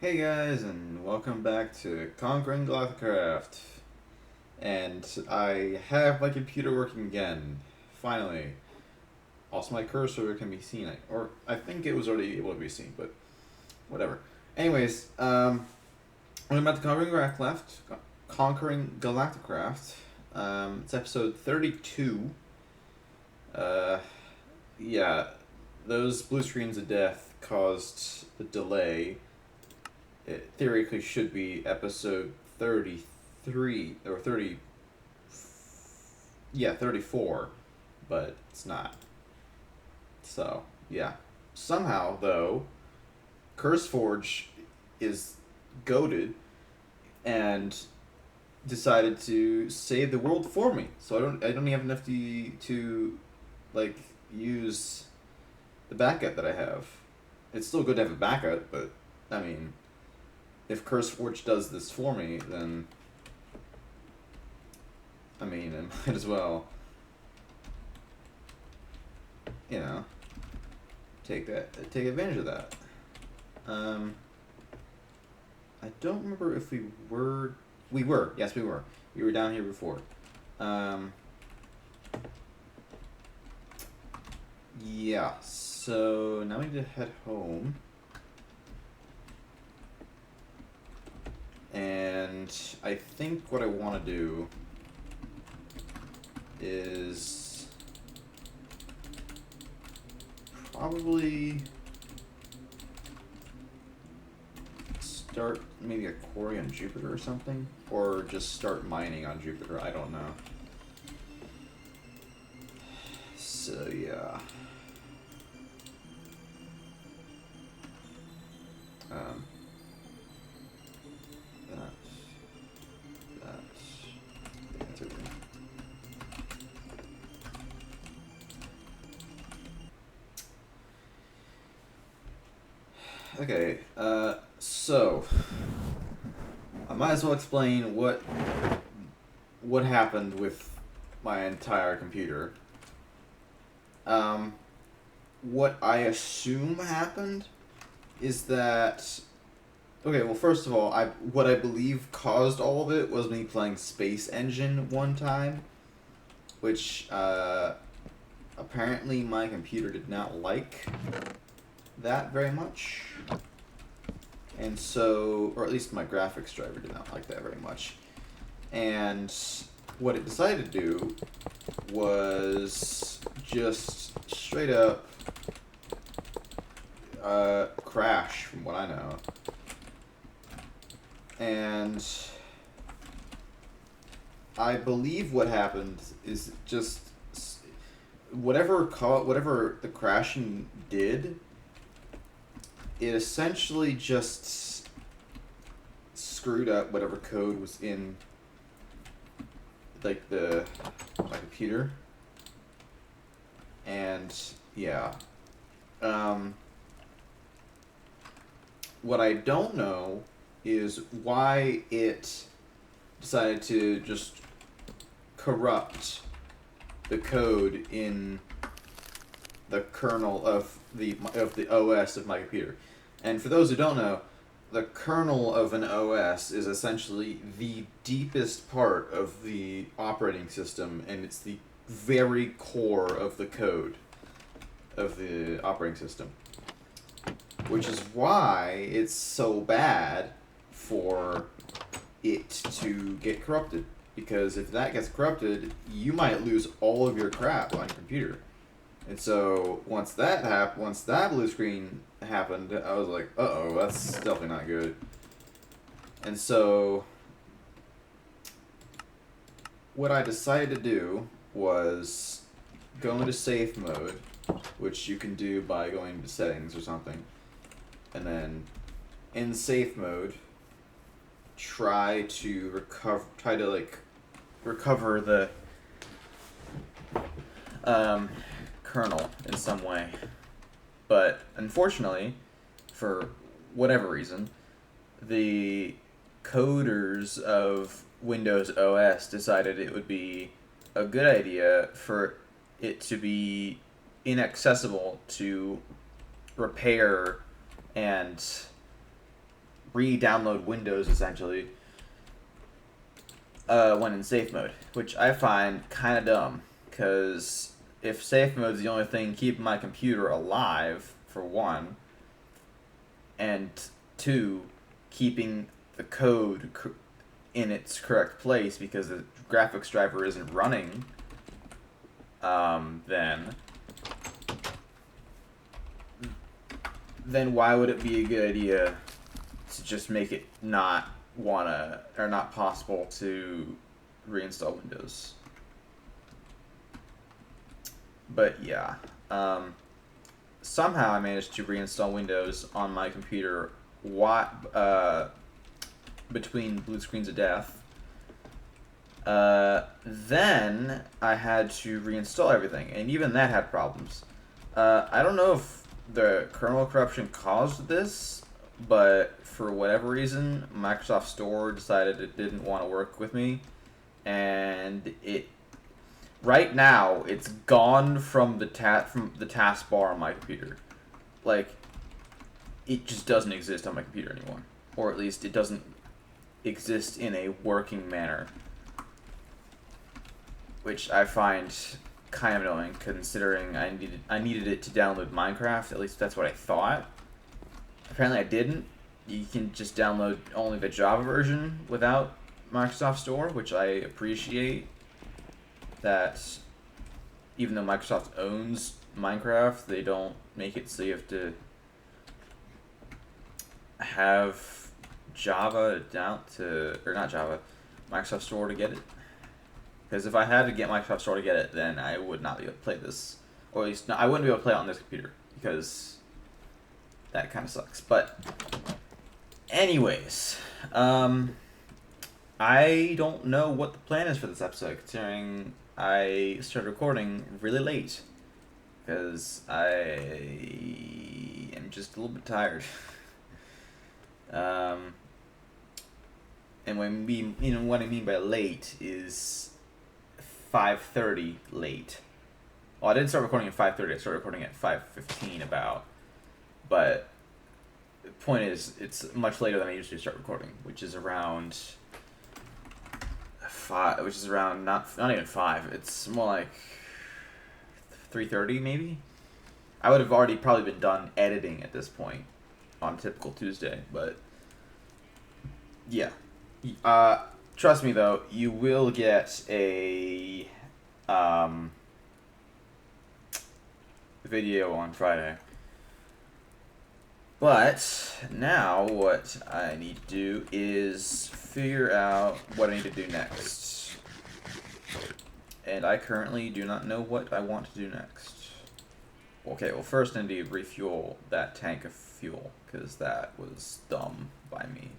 Hey guys, and welcome back to Conquering Galacticraft. And I have my computer working again, finally. Also, my cursor can be seen, or I think it was already able to be seen, but whatever. Anyways, I'm about to Conquering Galacticraft. It's episode 32. Uh, yeah, those blue screens of death caused a delay. It theoretically should be episode 33 or 30, yeah, 34, but it's not. So, yeah. Somehow, though, CurseForge is goaded and decided to save the world for me. So I don't even have enough to like use the backup that I have. It's still good to have a backup, but I mean, if CurseForge does this for me, then I mean, I might as well, you know, take advantage of that. Um, I don't remember if we were, yes, we were down here before. Um, yeah, so now we need to head home. And I think what I want to do is probably start maybe a quarry on Jupiter or something, or just start mining on Jupiter. I don't know. So yeah. Um, that's everything. Okay, so I might as well explain what happened with my entire computer. Um, what I assume happened is that okay. Well, first of all, what I believe caused all of it was me playing Space Engine one time, which apparently my computer did not like that very much. And so, or at least my graphics driver did not like that very much. And what it decided to do was just straight up crash, from what I know. And I believe what happened is just whatever the crashing did, it essentially just screwed up whatever code was in like my computer. And yeah. What I don't know is why it decided to just corrupt the code in the kernel of the OS of my computer. And for those who don't know, the kernel of an OS is essentially the deepest part of the operating system, and it's the very core of the code of the operating system. Which is why it's so bad for it to get corrupted. Because if that gets corrupted, you might lose all of your crap on your computer. And so once that blue screen happened, I was like, uh-oh, that's definitely not good. And so what I decided to do was go into safe mode, which you can do by going into settings or something. And then in safe mode, try to recover the kernel in some way. But unfortunately, for whatever reason, the coders of Windows OS decided it would be a good idea for it to be inaccessible to repair and re-download Windows essentially when in safe mode, which I find kind of dumb, because if safe mode is the only thing keeping my computer alive, for one, and two, keeping the code in its correct place because the graphics driver isn't running, then why would it be a good idea to just make it not possible to reinstall Windows? But yeah, somehow I managed to reinstall Windows on my computer between blue screens of death. Then I had to reinstall everything, and even that had problems. I don't know if the kernel corruption caused this, but for whatever reason, Microsoft Store decided it didn't want to work with me, and right now it's gone from the taskbar on my computer. Like, it just doesn't exist on my computer anymore, or at least it doesn't exist in a working manner, which I find kind of annoying, considering I needed it to download Minecraft. At least that's what I thought. Apparently I didn't. You can just download only the Java version without Microsoft Store, which I appreciate. That even though Microsoft owns Minecraft, they don't make it so you have to have Microsoft Store to get it. Because if I had to get Microsoft Store to get it, then I would not be able to play this. Or at least, I wouldn't be able to play it on this computer, because that kind of sucks. But, anyways, I don't know what the plan is for this episode, considering I started recording really late. Because I am just a little bit tired. And what I mean by late is 5:30 late. Well, I didn't start recording at 5:30. I started recording at 5:15 about. But the point is, it's much later than I usually start recording, which is around 5. Which is around not even 5. It's more like 3:30 maybe. I would have already probably been done editing at this point on a typical Tuesday, but yeah. Trust me though, you will get a video on Friday. But now what I need to do is figure out what I need to do next. And I currently do not know what I want to do next. Okay, well first I need to refuel that tank of fuel, because that was dumb by me.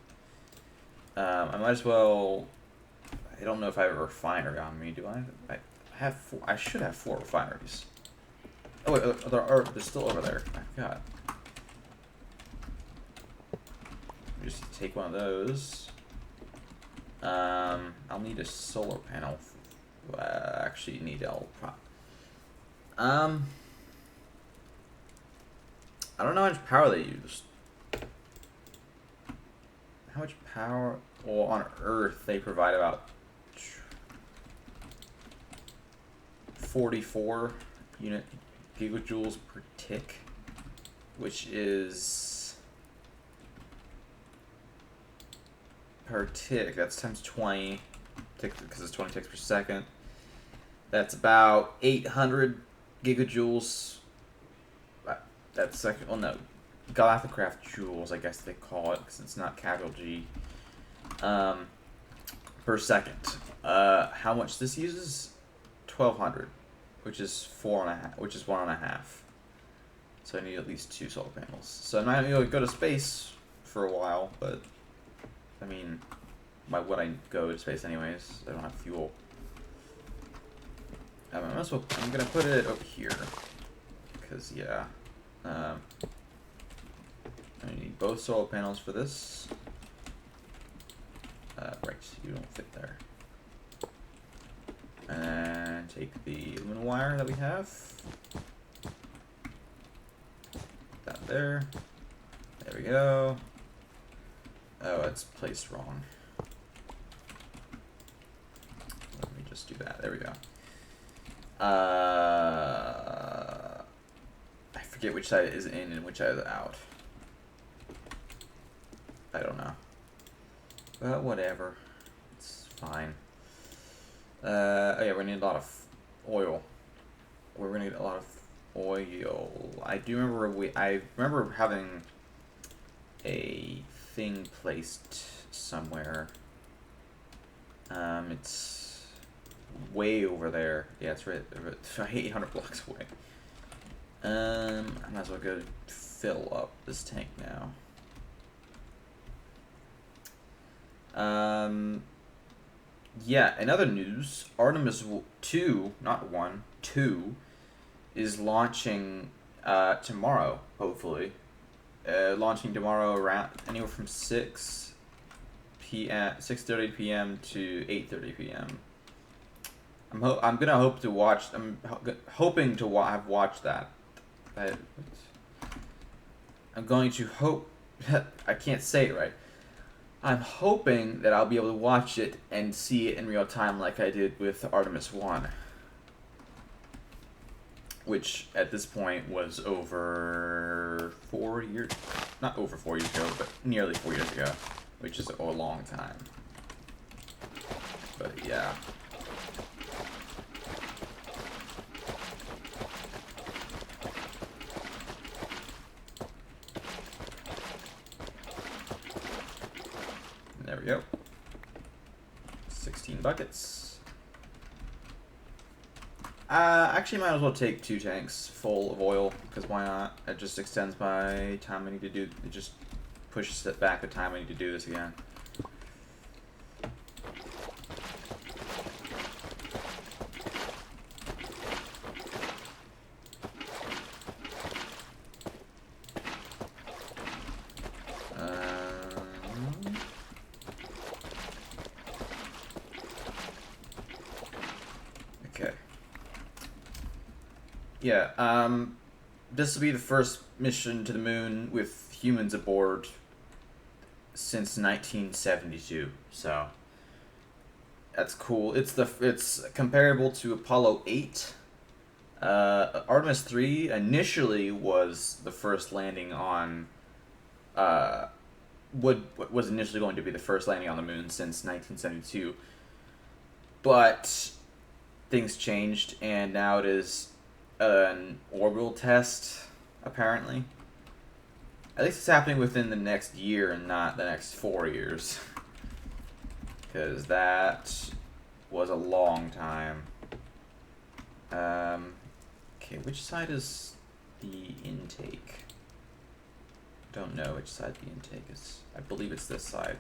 I might as well. I don't know if I have a refinery on me. Do I? I have 4. I should have 4 refineries. Oh wait, they're still over there. I forgot. Just take one of those. I'll need a solar panel. Actually, need I don't know how much power they use. How much power? Well, on Earth, they provide about 44 gigajoules per tick, which is per tick. That's times 20 ticks, because it's 20 ticks per second. That's about 800 gigajoules. That's second. Oh no. Galacticraft joules, I guess they call it, because it's not capital G, per second. How much this uses? 1,200, which is 4.5, which is 1.5. So I need at least 2 solar panels. So I'm not going to go to space for a while, but I mean, why would I go to space anyways? I don't have fuel. I'm gonna put it over here, because yeah. I need both solar panels for this. Right, you don't fit there. And take the aluminum wire that we have. That there. There we go. Oh, it's placed wrong. Let me just do that. There we go. I forget which side is in and which side is out. I don't know. But whatever. It's fine. Oh yeah, we're gonna need a lot of oil. We're gonna get a lot of oil. I do remember I remember having a thing placed somewhere. It's way over there. Yeah, it's right 800 blocks away. I might as well go fill up this tank now. Yeah, in other news, Artemis 2, not 1, 2, is launching tomorrow, hopefully. Launching tomorrow around anywhere from 6:30 p.m. to 8:30 p.m. I'm gonna hope to watch. I'm hoping to have watched that. I'm going to hope. I can't say it right. I'm hoping that I'll be able to watch it and see it in real time like I did with Artemis 1. Which, at this point, was over 4 years... Not over 4 years ago, but nearly 4 years ago. Which is a long time. But, yeah. There we go. 16 buckets. Actually might as well take 2 tanks full of oil, because why not? It just extends my time I need to do, it just pushes it back the time I need to do this again. Yeah, this will be the first mission to the moon with humans aboard since 1972, so that's cool. It's comparable to Apollo 8. Artemis 3 initially was the first landing on was initially going to be the first landing on the moon since 1972. But things changed and now it is an orbital test, apparently. At least it's happening within the next year and not the next 4 years. Because that was a long time. Okay, which side is the intake? Don't know which side the intake is. I believe it's this side.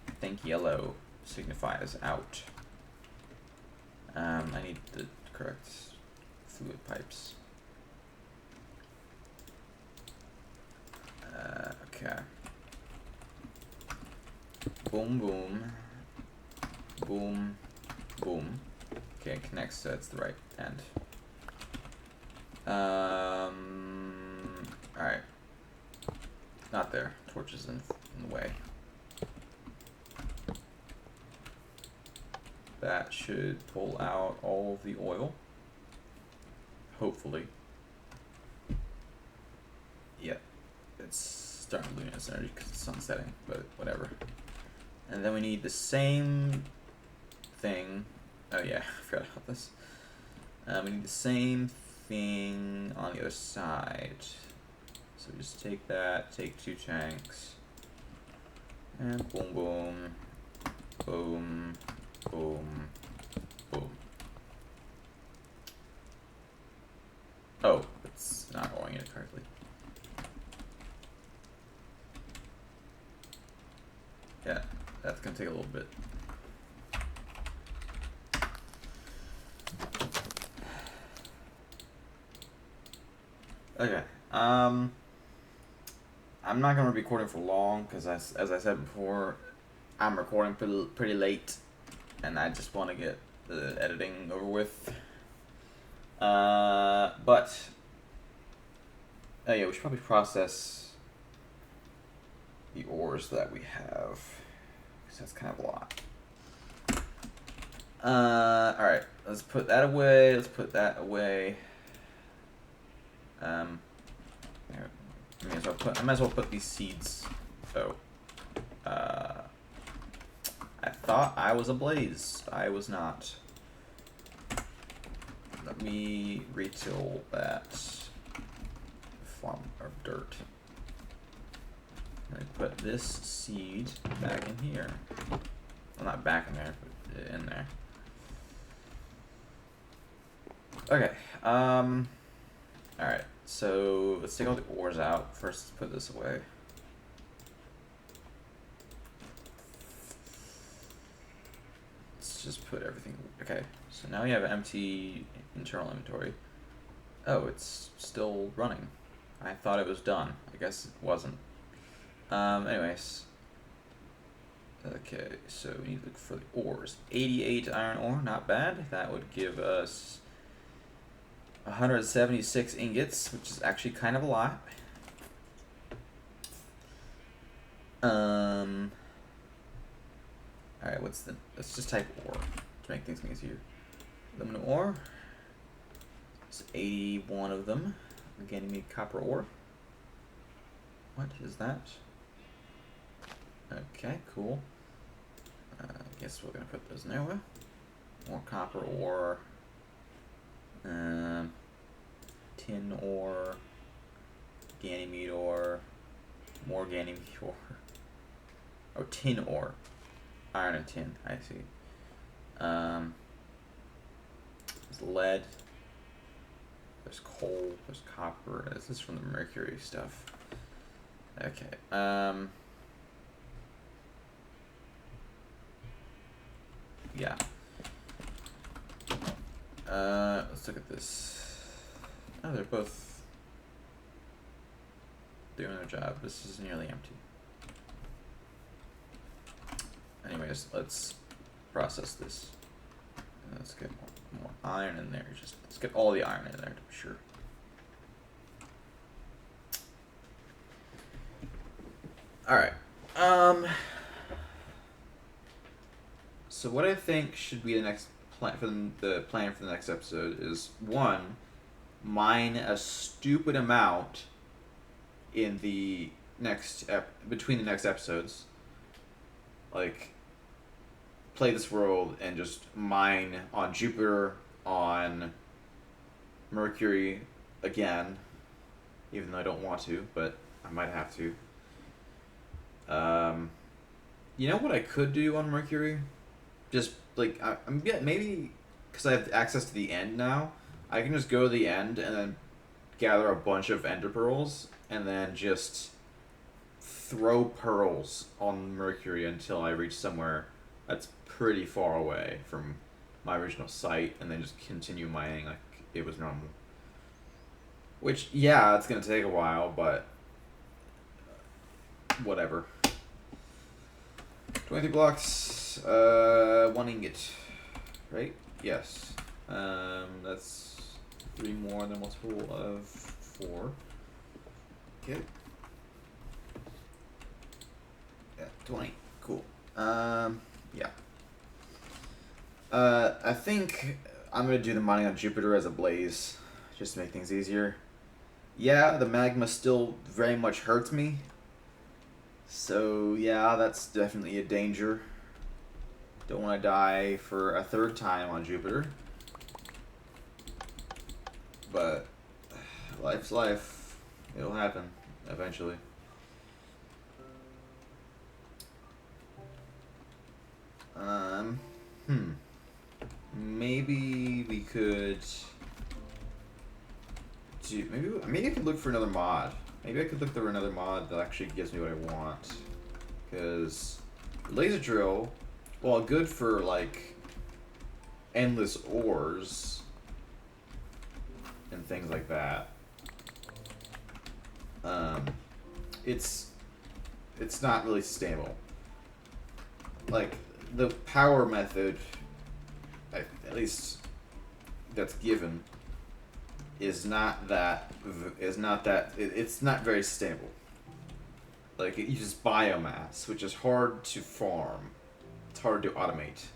I think yellow signifies out. I need the correct fluid pipes. Okay. Boom, boom. Boom, boom. Okay, it connects, so it's the right end. Alright. Not there. Torch is in the way. That should pull out all of the oil. Hopefully. Yep. It's starting to lose its energy because the sun's setting, but whatever. And then we need the same thing. Oh yeah, I forgot about this. We need the same thing on the other side. So we just take that, take 2 tanks, and boom, boom, boom, boom, boom. Oh, it's not going in it correctly. Yeah, that's gonna take a little bit. Okay, I'm not gonna be recording for long because, as I said before, I'm recording pretty late, and I just want to get the editing over with. But oh yeah, we should probably process. the ores that we have, because that's kind of a lot. Alright, let's put that away, let's put that away. I might as well put these seeds. So, I thought I was ablaze. I was not. Let me retill that farm or dirt. Let me put this seed back in here. Well, not back in there, but in there. Okay. Alright, so let's take all the ores out. First, let's put this away. Let's just put everything. Okay, so now we have an empty internal inventory. Oh, it's still running. I thought it was done. I guess it wasn't. Anyways. Okay, so we need to look for the ores. 88 iron ore, not bad. That would give us 176 ingots, which is actually kind of a lot. Alright, let's just type ore to make things easier. Aluminum ore. It's 81 of them. Again, you need copper ore. What is that? Okay, cool. I guess we're gonna put those in there. More copper ore. Tin ore. Ganymede ore. More Ganymede ore. Oh, tin ore. Iron and tin, I see. There's lead. There's coal. There's copper. This is from the mercury stuff. Okay. Yeah. Let's look at this. Oh, they're both doing their job. This is nearly empty. Anyways, let's process this. Let's get more iron in there. Let's get all the iron in there to be sure. All right. So what I think should be the next plan for the next episode is, one, mine a stupid amount in the next between the next episodes. Like, play this world and just mine on Jupiter, on Mercury again, even though I don't want to, but I might have to. You know what I could do on Mercury? Just like maybe because I have access to the end now, I can just go to the end and then gather a bunch of ender pearls and then just throw pearls on Mercury until I reach somewhere that's pretty far away from my original site, and then just continue mining like it was normal. Which, yeah, it's gonna take a while, but whatever. 23 blocks, 1 ingot, right? Yes. That's 3 more than a multiple of 4. Okay. Yeah, 20. Cool. Yeah. I think I'm gonna do the mining on Jupiter as a blaze, just to make things easier. Yeah, the magma still very much hurts me. So, yeah, that's definitely a danger. Don't want to die for a 3rd time on Jupiter. But, life's life. It'll happen, eventually. Maybe we could do, maybe I could look for another mod. Maybe I could look for another mod that actually gives me what I want. Because laser drill, while good for like endless ores and things like that, it's not really stable. Like the power method, at least that's given, it's not very stable. Like, it uses biomass, which is hard to farm. It's hard to automate.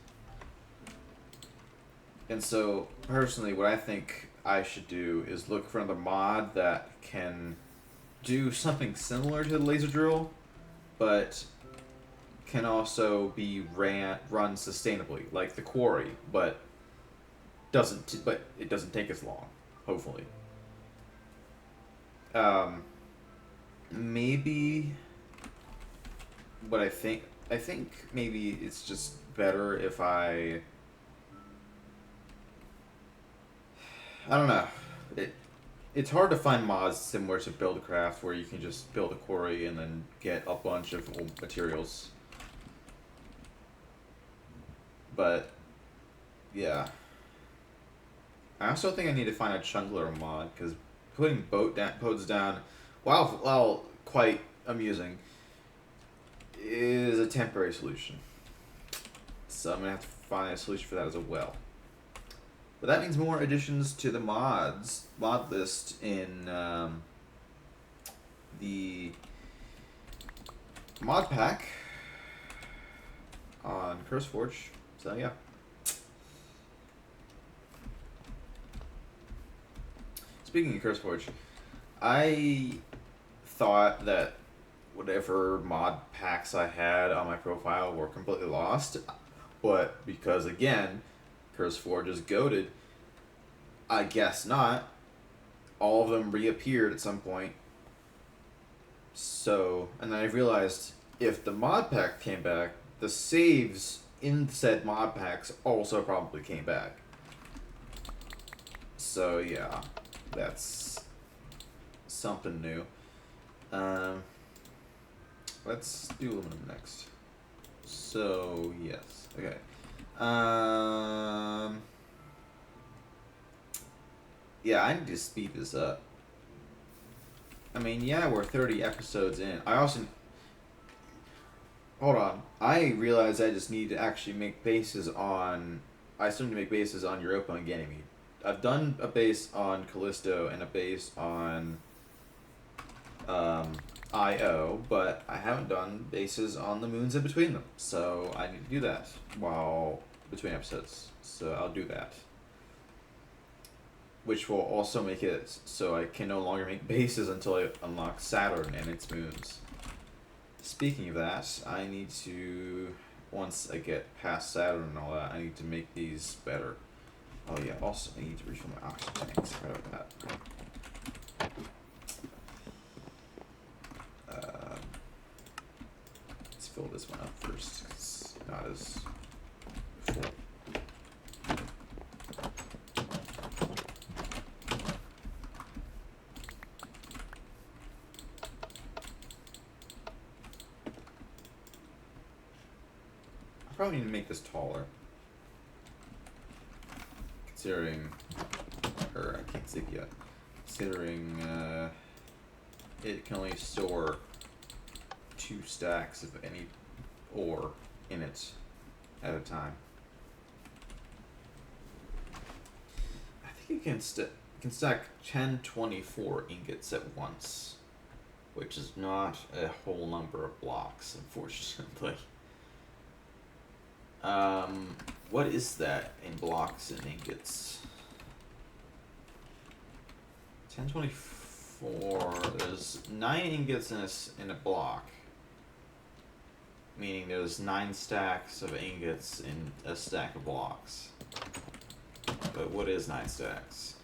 And so, personally, what I think I should do is look for another mod that can do something similar to the laser drill, but can also be run sustainably, like the quarry, but it doesn't take as long, hopefully. Maybe what I think maybe it's just better if I don't know. It's hard to find mods similar to Buildcraft where you can just build a quarry and then get a bunch of old materials. But yeah, I also think I need to find a chunkler mod because putting boats down, while quite amusing, is a temporary solution. So I'm gonna have to find a solution for that as well. But that means more additions to the mod list in the mod pack on CurseForge. So yeah. Speaking of CurseForge, I thought that whatever mod packs I had on my profile were completely lost, but because again, CurseForge is goated, I guess not. All of them reappeared at some point. So, and then I realized if the mod pack came back, the saves in said mod packs also probably came back. So yeah, that's something new. Let's do aluminum next. So yes, okay. Yeah, I need to speed this up. I mean, yeah, we're 30 episodes in. I also... Hold on. I realize I just need to actually make bases on... I still need to make bases on Europa and Ganymede. I've done a base on Callisto and a base on Io, but I haven't done bases on the moons in between them. So I need to do that while between episodes. So I'll do that. Which will also make it so I can no longer make bases until I unlock Saturn and its moons. Speaking of that, I need to, once I get past Saturn and all that, I need to make these better. Oh yeah, also I need to refill my oxygen tanks. Right about that. Let's fill this one up first. It's not as full. Probably need to make this taller. Considering, or I can't see it yet. Considering it can only store 2 stacks of any ore in it at a time. I think you can stack 1024 ingots at once, which is not a whole number of blocks, unfortunately. What is that in blocks and ingots? 1024. There's 9 ingots in a block, meaning there's 9 stacks of ingots in a stack of blocks. But what is 9 stacks?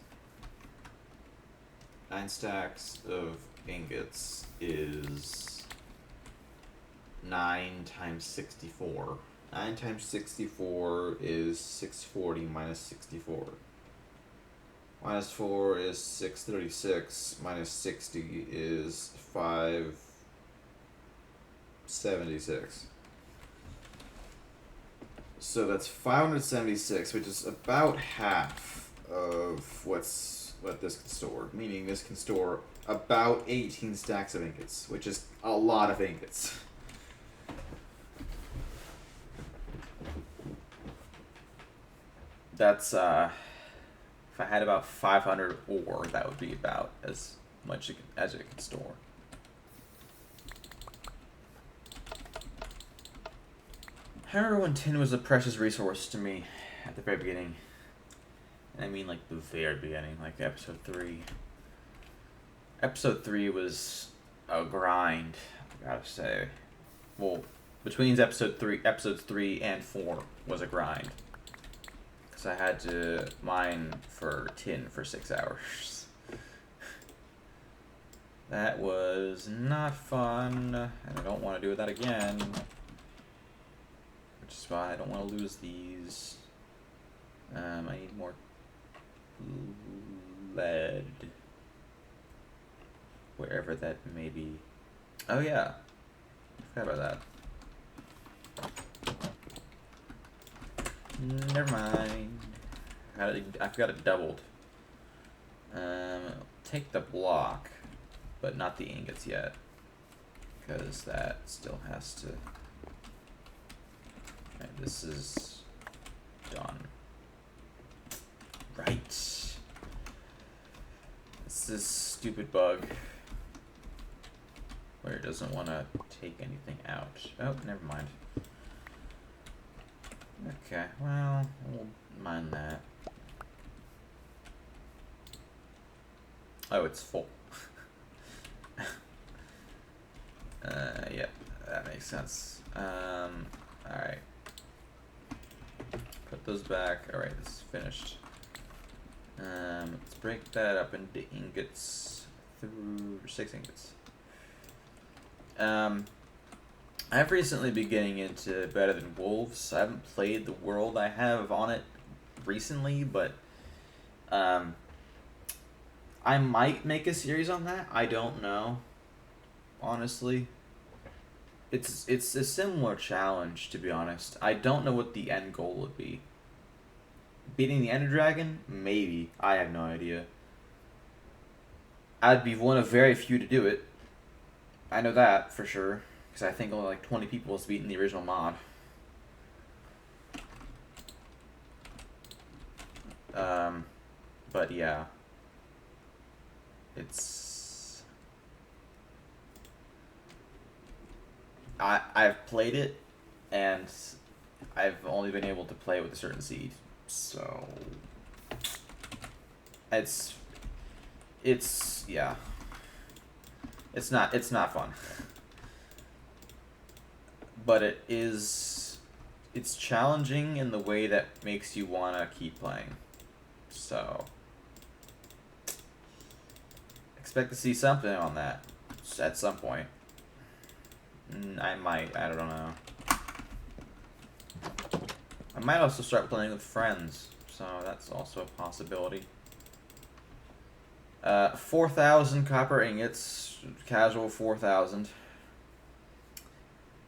9 stacks of ingots is 9 times 64. 9 times 64 is 640 minus 64. Minus 4 is 636. Minus 60 is 576. So that's 576, which is about half of what this can store. Meaning this can store about 18 stacks of ingots, which is a lot of ingots. That's, if I had about 500 ore, that would be about as much as it could store. I remember when tin was a precious resource to me at the very beginning. And I mean like the very beginning, like episode 3. Episode 3 was a grind, I gotta say. Well, between episodes 3 and 4 was a grind. Because I had to mine for tin for 6 hours. That was not fun, and I don't want to do that again. Which is why I don't want to lose these. I need more lead. Wherever that may be. Oh yeah. I forgot about that. Never mind. I forgot it doubled. Take the block, but not the ingots yet. Because that still has to... Okay, this is done. Right. It's this stupid bug where it doesn't want to take anything out. Oh, never mind. Okay, well, we'll mind that. Oh, it's full. Yeah, that makes sense. Alright. Put those back. Alright, this is finished. Let's break that up into ingots. 6 ingots. I've recently been getting into Better Than Wolves. I haven't played the world I have on it recently, but I might make a series on that. I don't know. Honestly. It's a similar challenge, to be honest. I don't know what the end goal would be. Beating the Ender Dragon? Maybe. I have no idea. I'd be one of very few to do it. I know that for sure. Because I think only like 20 people has beaten the original mod. But yeah. It's... I've played it, and I've only been able to play it with a certain seed. So... It's yeah. It's not fun. But it's challenging in the way that makes you want to keep playing. So expect to see something on that at some point. I might, I don't know. I might also start playing with friends, so that's also a possibility. 4,000 copper ingots, casual 4,000.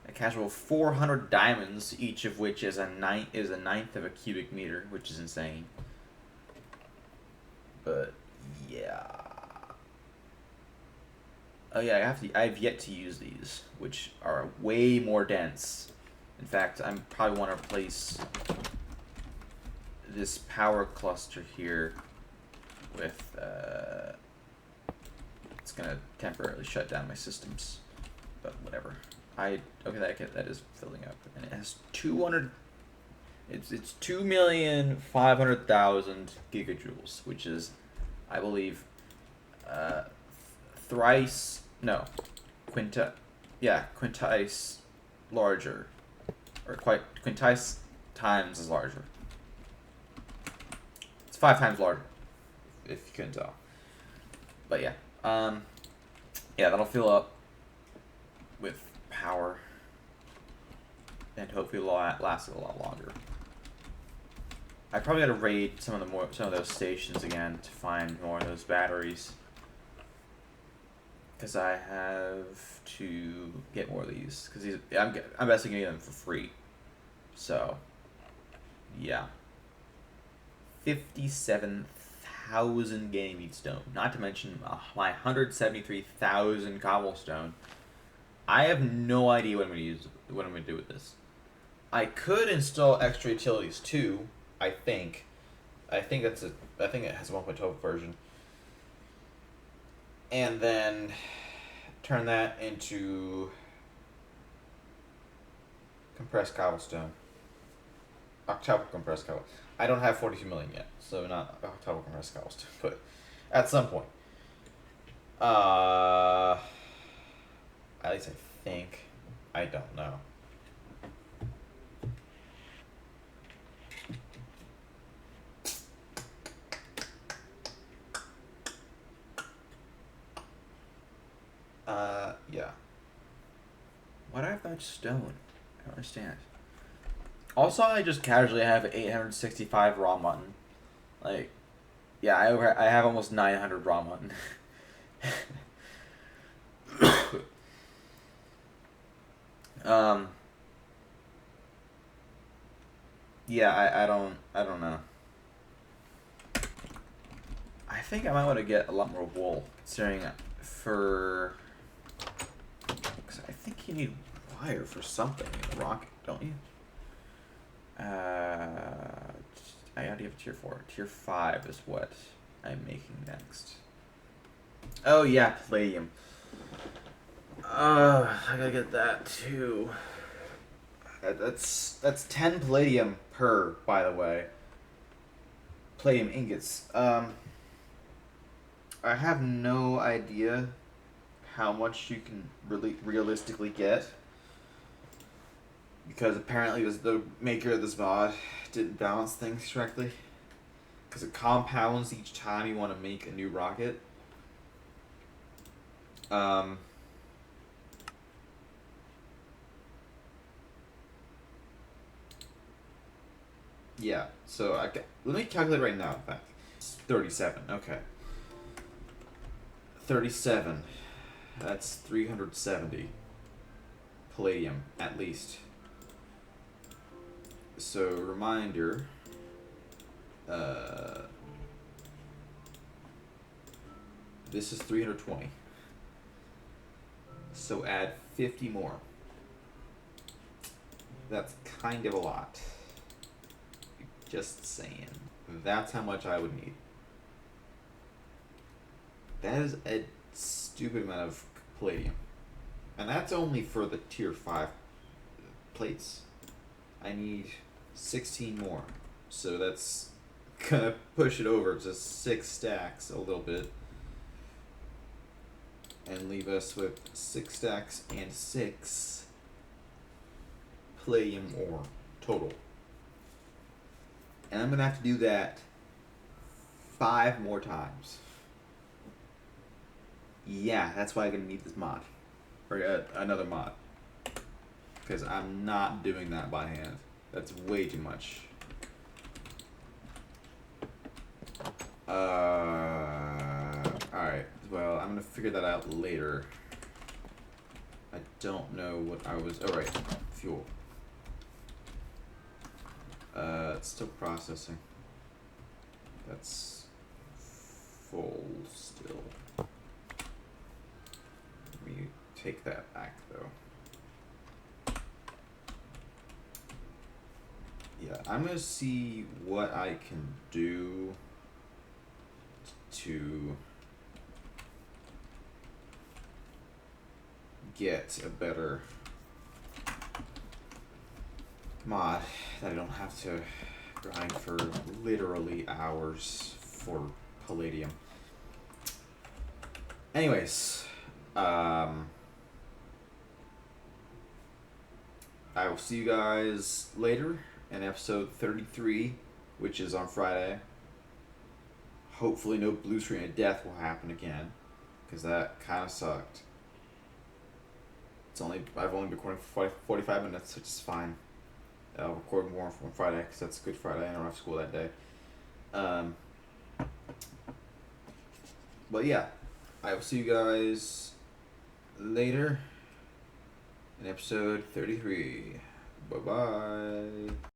A casual 400 diamonds, each of which is a ninth of a cubic meter, which is insane. But yeah. Oh yeah, I've yet to use these, which are way more dense. In fact, I probably want to replace this power cluster here with it's gonna temporarily shut down my systems, but whatever. Okay, that is filling up, and it has 200. It's 2,500,000 gigajoules, which is, I believe, quintice larger, or quintice times as larger. It's 5 times larger, if you couldn't tell. But yeah, yeah, that'll fill up with power, and hopefully last a lot longer. I probably got to raid some of those stations again to find more of those batteries, because I have to get more of these. Because I'm basically getting them for free. So, yeah, 57,000 ganymede stone. Not to mention my 173,000 cobblestone. I have no idea what I'm gonna do with this. I could install extra utilities too. I think it has a 1.12 version, and then turn that into compressed cobblestone. Octuple compressed cobblestone. I don't have 42 million yet, so not octuple compressed cobblestone, but at some point. At least I think. I don't know. Yeah. Why do I have that stone? I don't understand. Also, I just casually have 865 raw mutton. Like, yeah, I have almost 900 raw mutton. um. Yeah, I don't know. I think I might want to get a lot more wool, considering for. Cause I think you need wire for something in a rocket, don't you? I already have tier 4. Tier 5 is what I'm making next. Oh yeah, palladium. I gotta get that too. That's 10 palladium per, by the way. Palladium ingots. I have no idea how much you can really realistically get, because apparently the maker of this mod didn't balance things correctly, because it compounds each time you want to make a new rocket. Yeah, so let me calculate right now, in fact. It's 37, okay. 37. That's 370 palladium, at least. So, reminder. This is 320. So add 50 more. That's kind of a lot. Just saying. That's how much I would need. That is a stupid amount of palladium. And that's only for the tier 5 plates. I need 16 more. So that's gonna push it over to 6 stacks a little bit. And leave us with 6 stacks and 6 palladium ore total. And I'm gonna have to do that 5 more times. Yeah, that's why I'm gonna need this mod. Or another mod. Because I'm not doing that by hand. That's way too much. Alright. Well, I'm gonna figure that out later. I don't know what I was... Oh, right. Fuel. It's still processing. That's full still. Let me take that back, though. Yeah, I'm gonna see what I can do to get a better mod that I don't have to grind for literally hours for palladium. Anyways, I will see you guys later in episode 33, which is on Friday. Hopefully no blue screen of death will happen again, because that kind of sucked. I've only been recording for 45 minutes, which is fine. I'll record more on Friday, because that's Good Friday. I don't have school that day. But yeah, I will see you guys later in episode 33. Bye-bye.